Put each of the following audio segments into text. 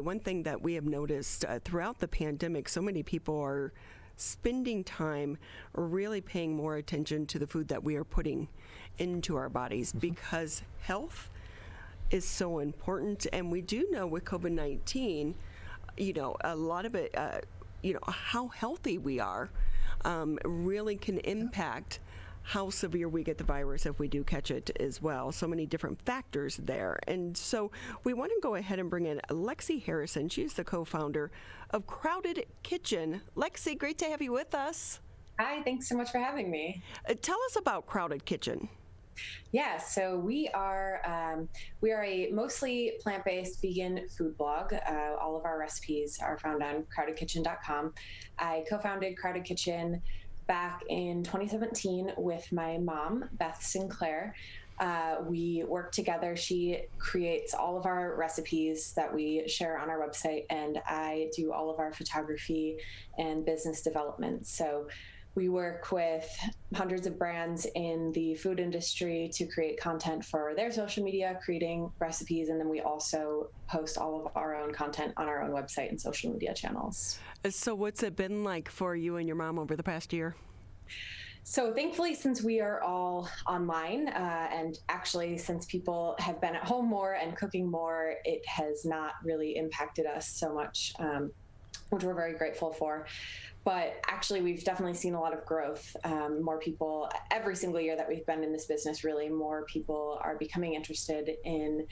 One thing that we have noticed throughout the pandemic, so many people are spending time really paying more attention to the food that we are putting into our bodies because health is so important. And we do know with COVID-19, a lot of it, how healthy we are really can impact how severe we get the virus if we do catch it as well. So many different factors there. And so we want to go ahead and bring in Lexi Harrison. She's the co-founder of Crowded Kitchen. Lexi, great to have you with us. Hi, thanks so much for having me. Tell us about Crowded Kitchen. Yeah, so we are a mostly plant-based vegan food blog. All of our recipes are found on crowdedkitchen.com. I co-founded Crowded Kitchen back in 2017 with my mom, Beth Sinclair. We work together. She creates all of our recipes that we share on our website, and I do all of our photography and business development. So we work with hundreds of brands in the food industry to create content for their social media, creating recipes, and then we also post all of our own content on our own website and social media channels. So what's it been like for you and your mom over the past year? So thankfully, since we are all online, and actually since people have been at home more and cooking more, it has not really impacted us so much, which we're very grateful for. But actually, we've definitely seen a lot of growth. More people, every single year that we've been in this business, really more people are becoming interested in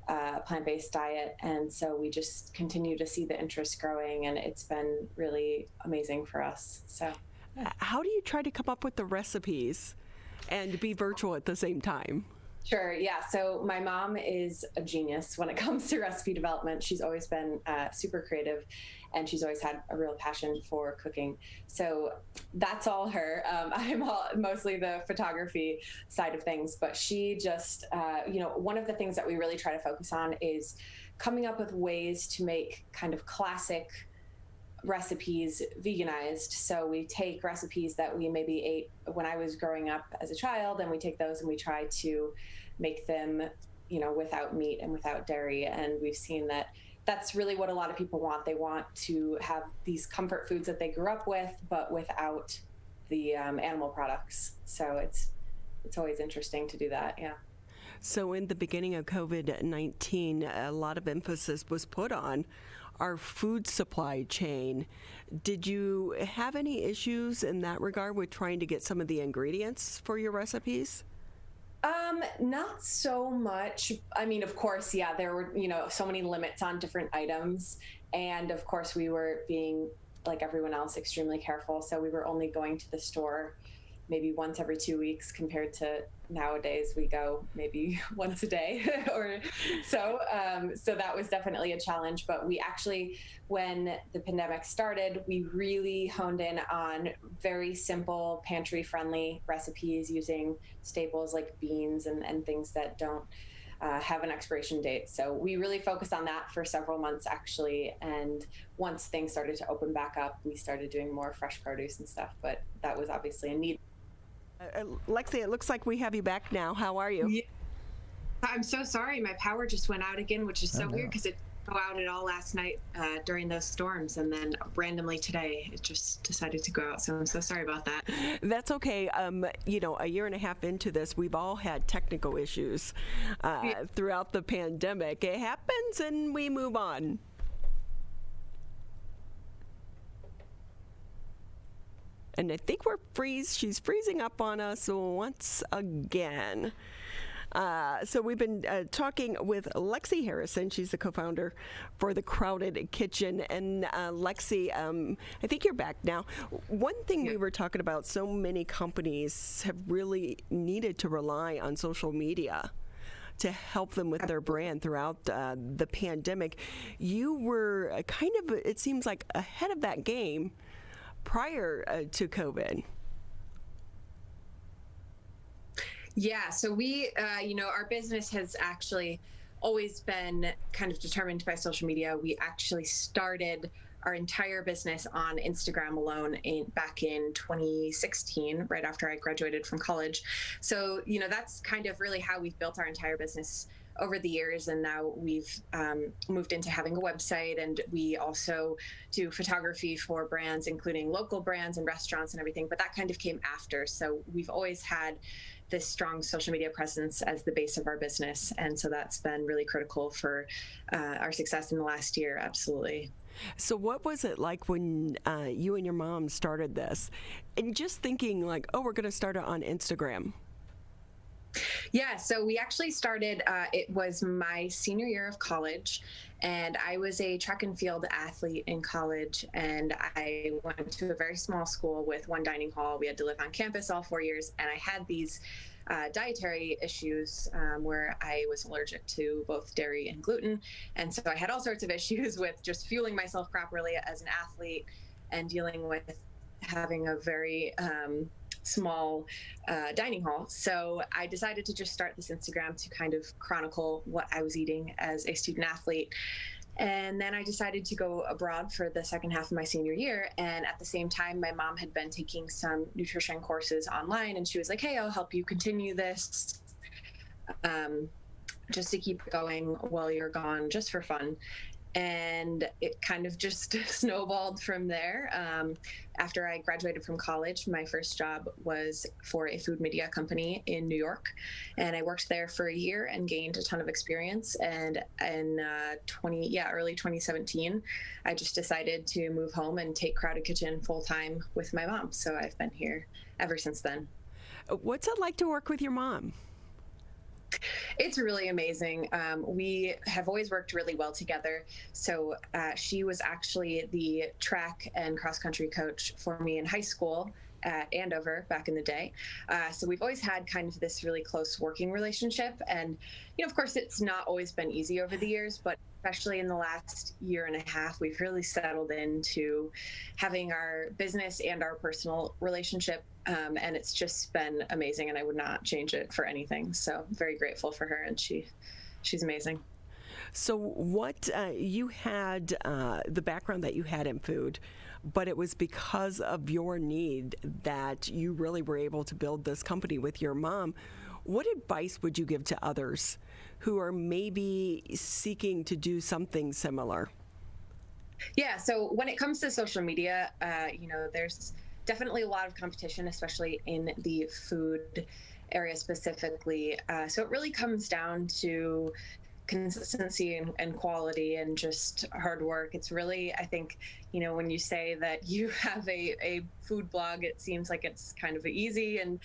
plant-based diet. And so we just continue to see the interest growing, and it's been really amazing for us. So, how do you try to come up with the recipes and be virtual at the same time? Sure. Yeah. So my mom is a genius when it comes to recipe development. She's always been super creative, and she's always had a real passion for cooking. So that's all her. I'm mostly the photography side of things, but she just, one of the things that we really try to focus on is coming up with ways to make kind of classic recipes veganized. So we take recipes that we maybe ate when I was growing up as a child, and we take those and we try to make them, without meat and without dairy. And we've seen that that's really what a lot of people want. They want to have these comfort foods that they grew up with, but without the animal products. So it's always interesting to do that. Yeah. So in the beginning of COVID-19, a lot of emphasis was put on our food supply chain. Did you have any issues in that regard with trying to get some of the ingredients for your recipes? Not so much. I mean, of course, yeah, there were, so many limits on different items. And of course, we were being, like everyone else, extremely careful. So we were only going to the store maybe once every 2 weeks, compared to nowadays we go maybe once a day or so. So that was definitely a challenge. But we actually, when the pandemic started, we really honed in on very simple pantry friendly recipes using staples like beans and things that don't have an expiration date. So we really focused on that for several months, actually. And once things started to open back up, we started doing more fresh produce and stuff. But that was obviously a need. Lexi, it looks like we have you back now. How are you? Yeah. I'm so sorry. My power just went out again, which is so weird because it didn't go out at all last night during those storms. And then randomly today, it just decided to go out. So I'm so sorry about that. That's okay. A year and a half into this, we've all had technical issues throughout the pandemic. It happens and we move on. And I think she's freezing up on us once again. So we've been talking with Lexi Harrison. She's the co-founder for the Crowded Kitchen. And Lexi, I think you're back now. One thing we were talking about, so many companies have really needed to rely on social media to help them with their brand throughout the pandemic. You were kind of, it seems like, ahead of that game prior to COVID. Yeah, so we, our business has actually always been kind of determined by social media. We actually started our entire business on Instagram alone back in 2016, right after I graduated from college. So, that's kind of really how we've built our entire business over the years. And now we've moved into having a website, and we also do photography for brands, including local brands and restaurants and everything. But that kind of came after. So we've always had this strong social media presence as the base of our business. And so that's been really critical for our success in the last year. Absolutely. So what was it like when you and your mom started this? And just thinking like, oh, we're going to start it on Instagram. Yeah, so we actually started, it was my senior year of college, and I was a track and field athlete in college, and I went to a very small school with one dining hall. We had to live on campus all 4 years, and I had these dietary issues where I was allergic to both dairy and gluten. And so I had all sorts of issues with just fueling myself properly as an athlete and dealing with having a very small dining hall. So I decided to just start this Instagram to kind of chronicle what I was eating as a student athlete. And then I decided to go abroad for the second half of my senior year. And at the same time, my mom had been taking some nutrition courses online, and she was like, hey, I'll help you continue this just to keep going while you're gone, just for fun. And it kind of just snowballed from there. After I graduated from college, my first job was for a food media company in New York. And I worked there for a year and gained a ton of experience. And in early 2017, I just decided to move home and take Crowded Kitchen full time with my mom. So I've been here ever since then. What's it like to work with your mom? It's really amazing. We have always worked really well together. So she was actually the track and cross country coach for me in high school at Andover back in the day. So we've always had kind of this really close working relationship. And, of course, it's not always been easy over the years, but especially in the last year and a half, we've really settled into having our business and our personal relationship. And it's just been amazing, and I would not change it for anything. So I'm very grateful for her, and she's amazing. So what you had, the background that you had in food, but it was because of your need that you really were able to build this company with your mom. What advice would you give to others who are maybe seeking to do something similar? Yeah, so when it comes to social media, there's definitely a lot of competition, especially in the food area specifically. So it really comes down to consistency and quality and just hard work. It's really, I think, when you say that you have a food blog, it seems like it's kind of easy and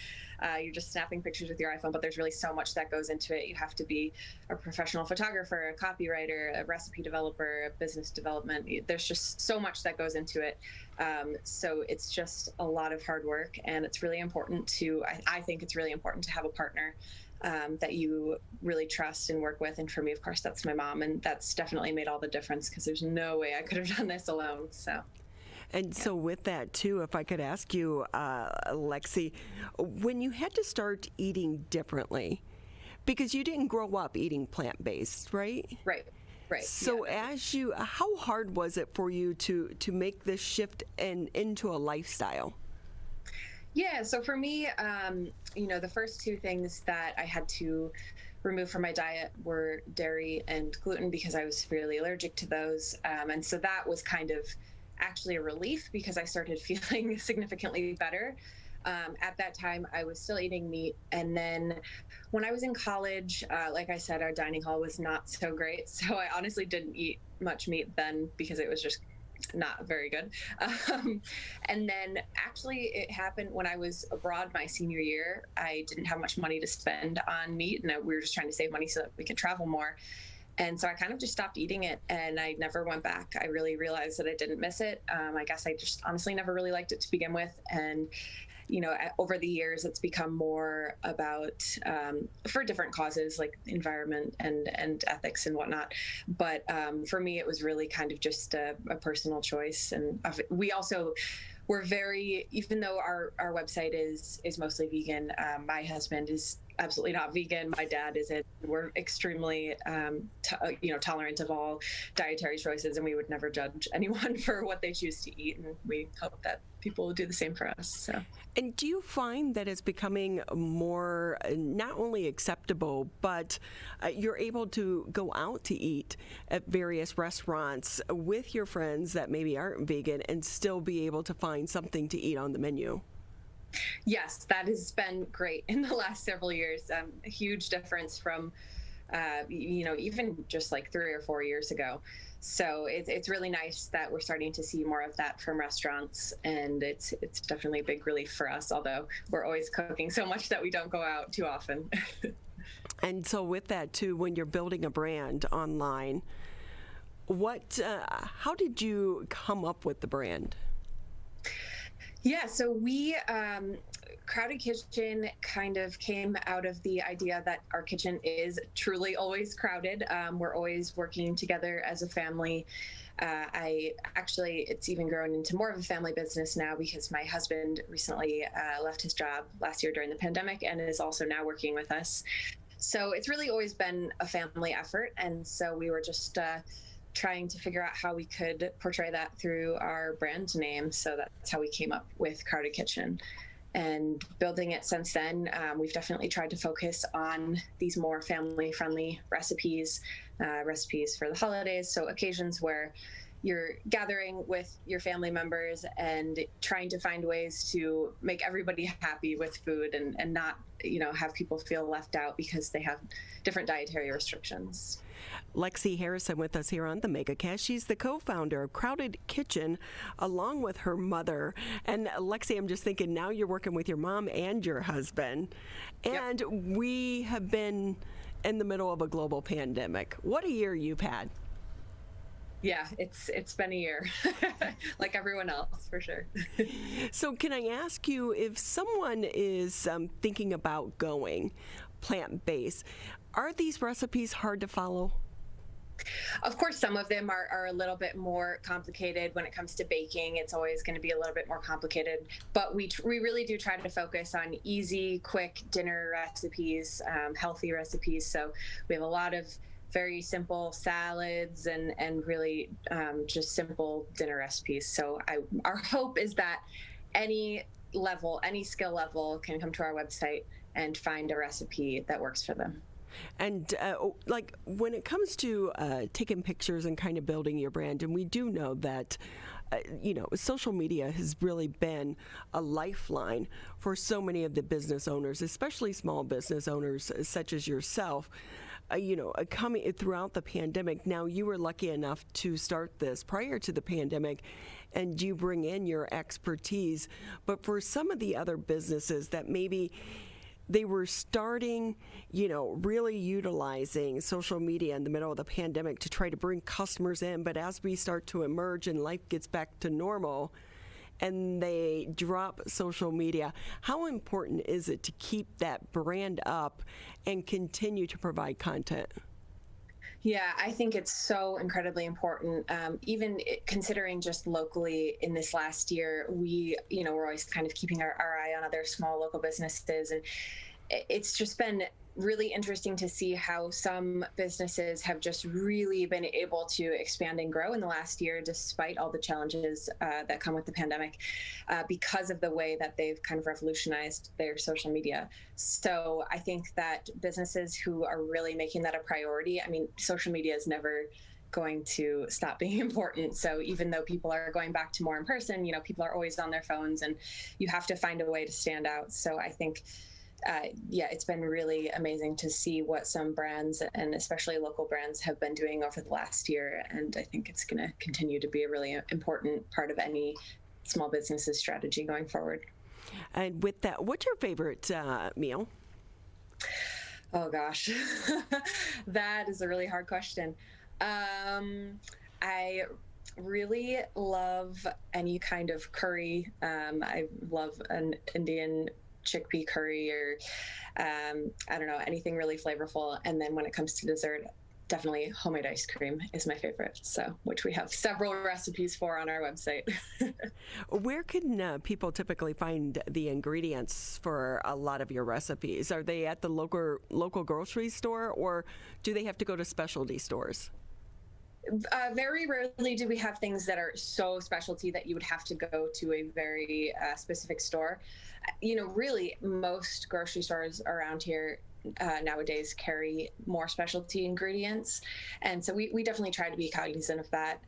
you're just snapping pictures with your iPhone, but there's really so much that goes into it. You have to be a professional photographer, a copywriter, a recipe developer, a business development. There's just so much that goes into it. So it's just a lot of hard work, and it's really important I think it's really important to have a partner that you really trust and work with. And for me, of course, that's my mom. And that's definitely made all the difference, because there's no way I could have done this alone. So with that, too, if I could ask you, Lexi, when you had to start eating differently, because you didn't grow up eating plant-based, right? Right. So how hard was it for you to make this shift into a lifestyle? Yeah, so for me, the first two things that I had to remove from my diet were dairy and gluten, because I was severely allergic to those. And so that was kind of actually a relief, because I started feeling significantly better. At that time, I was still eating meat. And then when I was in college, like I said, our dining hall was not so great. So I honestly didn't eat much meat then, because it was just not very good. And then actually it happened when I was abroad my senior year. I didn't have much money to spend on meat, and we were just trying to save money so that we could travel more. And so I kind of just stopped eating it, and I never went back. I really realized that I didn't miss it. I guess I just honestly never really liked it to begin with. And over the years, it's become more about for different causes like environment and ethics and whatnot. But for me, it was really kind of just a personal choice. And we also were even though our website is mostly vegan, my husband is absolutely not vegan. My dad isn't. We're extremely, tolerant of all dietary choices, and we would never judge anyone for what they choose to eat. And we hope that people will do the same for us. So. And do you find that it's becoming more not only acceptable, but you're able to go out to eat at various restaurants with your friends that maybe aren't vegan and still be able to find something to eat on the menu? Yes, that has been great in the last several years. A huge difference from, even just like 3 or 4 years ago. So it's really nice that we're starting to see more of that from restaurants, and it's definitely a big relief for us, although we're always cooking so much that we don't go out too often. And so with that too, when you're building a brand online, how did you come up with the brand? Yeah, so we, Crowded Kitchen kind of came out of the idea that our kitchen is truly always crowded. We're always working together as a family. It's even grown into more of a family business now because my husband recently left his job last year during the pandemic and is also now working with us. So it's really always been a family effort. And so we were just trying to figure out how we could portray that through our brand name. So that's how we came up with Crowded Kitchen. And building it since then, we've definitely tried to focus on these more family-friendly recipes for the holidays. So occasions where you're gathering with your family members and trying to find ways to make everybody happy with food and not, have people feel left out because they have different dietary restrictions. Lexi Harrison with us here on the MegaCast. She's the co-founder of Crowded Kitchen along with her mother. And Lexi, I'm just thinking now you're working with your mom and your husband. And Yep. We have been in the middle of a global pandemic. What a year you've had. Yeah, it's been a year, like everyone else, for sure. So can I ask you, if someone is thinking about going plant-based, are these recipes hard to follow? Of course, some of them are a little bit more complicated. When it comes to baking, it's always going to be a little bit more complicated. But we really do try to focus on easy, quick dinner recipes, healthy recipes. So we have a lot of very simple salads and really just simple dinner recipes. So our hope is that any skill level can come to our website and find a recipe that works for them. And when it comes to taking pictures and kind of building your brand, and we do know that social media has really been a lifeline for so many of the business owners, especially small business owners such as yourself. Coming throughout the pandemic. Now, you were lucky enough to start this prior to the pandemic, and you bring in your expertise. But for some of the other businesses that maybe they were starting, really utilizing social media in the middle of the pandemic to try to bring customers in. But as we start to emerge and life gets back to normal and they drop social media, how important is it to keep that brand up and continue to provide content? Yeah, I think it's so incredibly important. Even considering just locally in this last year, we're always kind of keeping our eye on other small local businesses. And it's just been really interesting to see how some businesses have just really been able to expand and grow in the last year, despite all the challenges that come with the pandemic, because of the way that they've kind of revolutionized their social media. So I think that businesses who are really making that a priority, social media is never going to stop being important. So even though people are going back to more in person, people are always on their phones and you have to find a way to stand out. So I think it's been really amazing to see what some brands and especially local brands have been doing over the last year. And I think it's going to continue to be a really important part of any small business's strategy going forward. And with that, what's your favorite meal? Oh, gosh, that is a really hard question. I really love any kind of curry. I love an Indian chickpea curry or anything really flavorful. And then when it comes to dessert, definitely homemade ice cream is my favorite. So, which we have several recipes for on our website. Where can people typically find the ingredients for a lot of your recipes? Are they at the local grocery store, or do they have to go to specialty stores? Very rarely do we have things that are so specialty that you would have to go to a very specific store. Really, most grocery stores around here nowadays carry more specialty ingredients. And so we definitely try to be cognizant of that.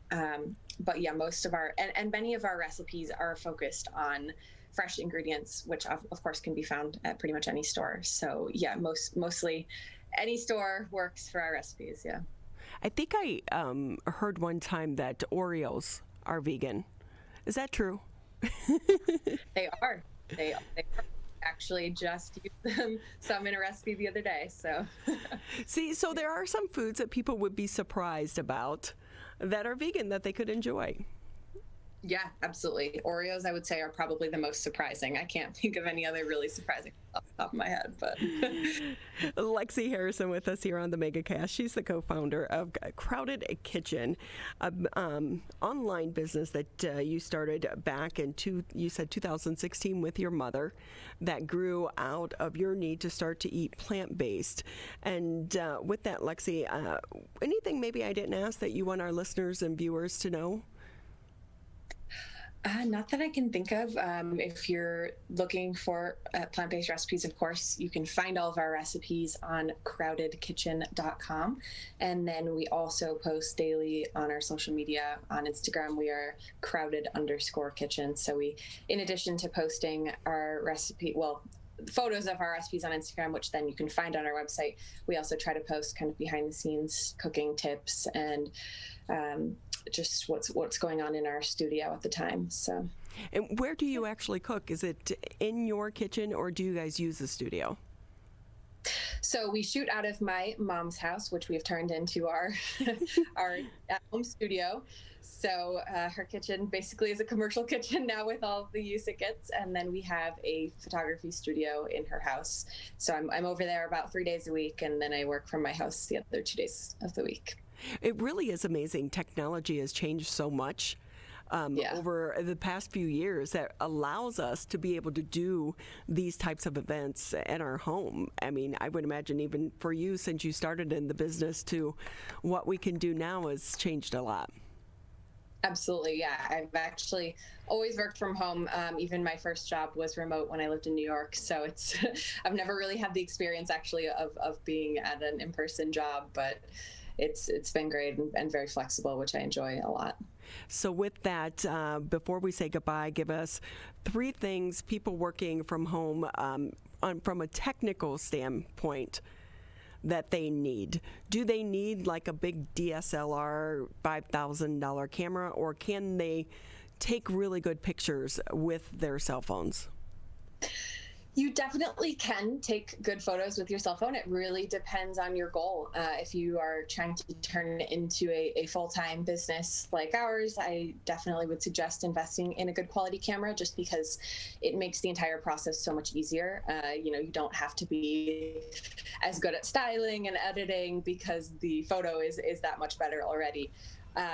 But yeah, most of and many of our recipes are focused on fresh ingredients, which of course can be found at pretty much any store. So yeah, mostly any store works for our recipes. Yeah. I think I heard one time that Oreos are vegan. Is that true? They are. They actually just used them some in a recipe the other day. So see, so there are some foods that people would be surprised about that are vegan that they could enjoy. Yeah, absolutely. Oreos, I would say, are probably the most surprising. I can't think of any other really surprising off the top of my head. But Lexi Harrison with us here on the MegaCast. She's the co-founder of Crowded Kitchen, an online business that you started back in you said 2016 with your mother, that grew out of your need to start to eat plant-based. And with that, Lexi, anything maybe I didn't ask that you want our listeners and viewers to know? Not that I can think of. If you're looking for plant-based recipes, of course, you can find all of our recipes on crowdedkitchen.com. And then we also post daily on our social media. On Instagram, we are crowded_kitchen. So we, in addition to posting our photos of our recipes on Instagram, which then you can find on our website, we also try to post kind of behind the scenes cooking tips and just what's going on in our studio at the time. So, and where do you actually cook? Is it in your kitchen, or do you guys use the studio? So we shoot out of my mom's house, which we've turned into our our at-home studio. So her kitchen basically is a commercial kitchen now with all of the use it gets. And then we have a photography studio in her house. So I'm over there about 3 days a week, and then I work from my house the other 2 days of the week. It really is amazing. Technology has changed so much over the past few years that allows us to be able to do these types of events at our home. I mean, I would imagine even for you, since you started in the business, to what we can do now has changed a lot. Absolutely, yeah. I've actually always worked from home. Even my first job was remote when I lived in New York. So it's I've never really had the experience actually of being at an in-person job, but it's been great and very flexible, which I enjoy a lot. So with that, before we say goodbye, give us 3 things people working from home from a technical standpoint that they need. Do they need like a big DSLR $5,000 camera, or can they take really good pictures with their cell phones? You definitely can take good photos with your cell phone. It really depends on your goal. If you are trying to turn it into a full-time business like ours, I definitely would suggest investing in a good quality camera, just because it makes the entire process so much easier. You don't have to be as good at styling and editing because the photo is that much better already.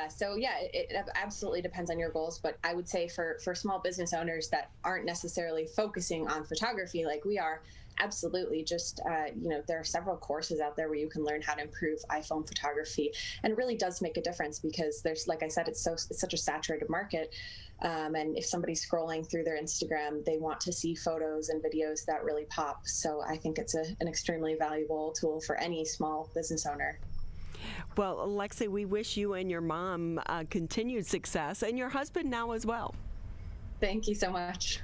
So yeah, it absolutely depends on your goals, but I would say for small business owners that aren't necessarily focusing on photography like we are, absolutely just, there are several courses out there where you can learn how to improve iPhone photography, and it really does make a difference because there's, like I said, it's such a saturated market. And if somebody's scrolling through their Instagram, they want to see photos and videos that really pop. So I think it's an extremely valuable tool for any small business owner. Well, Lexi, we wish you and your mom continued success, and your husband now as well. Thank you so much.